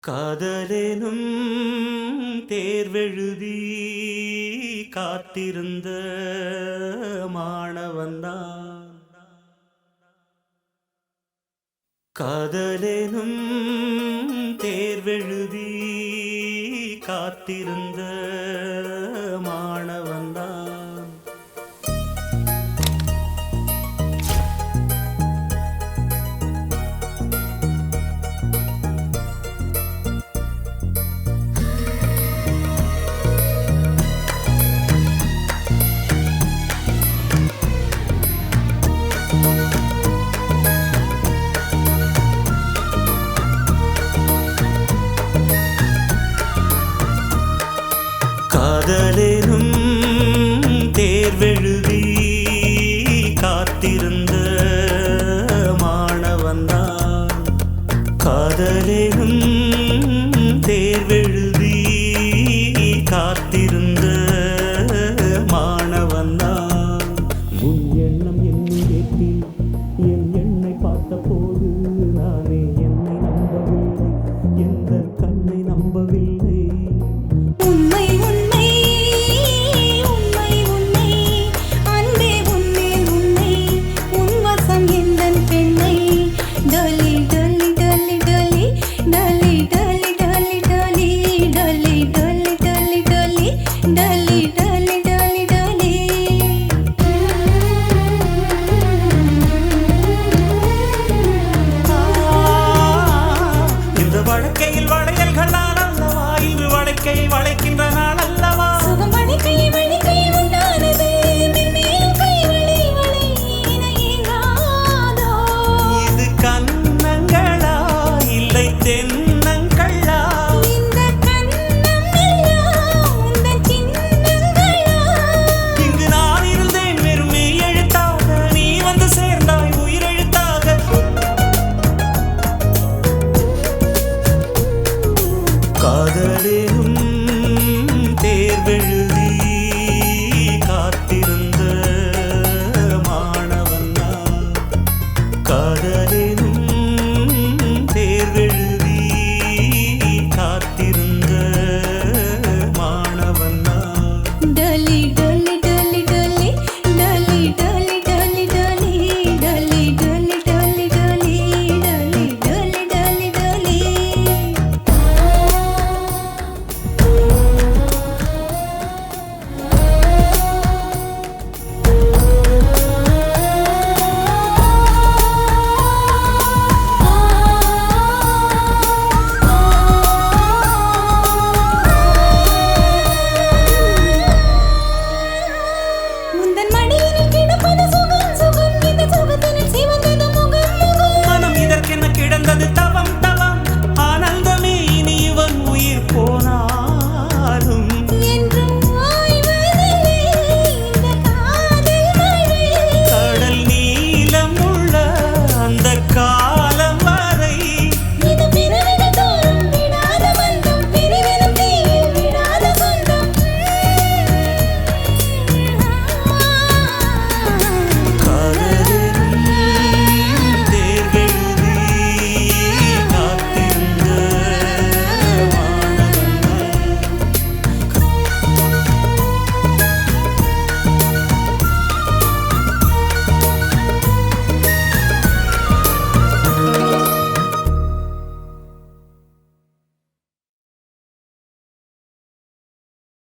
காதலெனும் தேர்வெழுதி காத்திருந்த மாணவன்தான். காதலெனும் தேர்வெழுதி காத்திருந்த மாணவன்தான். காதலெனும் தேர்வெழுதி காத்திருந்த மாணவன்தான். காதலெனும் தேர்வெழுதி காத்திருந்த மாணவன்தான். உன் எண்ணம் என்னை ஏற்றி என் எண்ணை பார்த்த போது நானே என்னை நம்பவில்லை, எந்த கண்ணை நம்பவில்லை. உண்மை உண்மை உண்மை உண்மை அன்பே உன்மேல் உன்னை உன்வசம் எந்தன் பெண்ணை டலி டலி டலி டலி டலி டலி டலி டலி டலி டலி டலி டலி டலி டலி டலி டலி. இந்த வழக்கையில் வளையல்களால் அல்லவா இன்று வழக்கை வளைக்கின்ற நாள் அல்லவா. சுகம் வளைக்கையை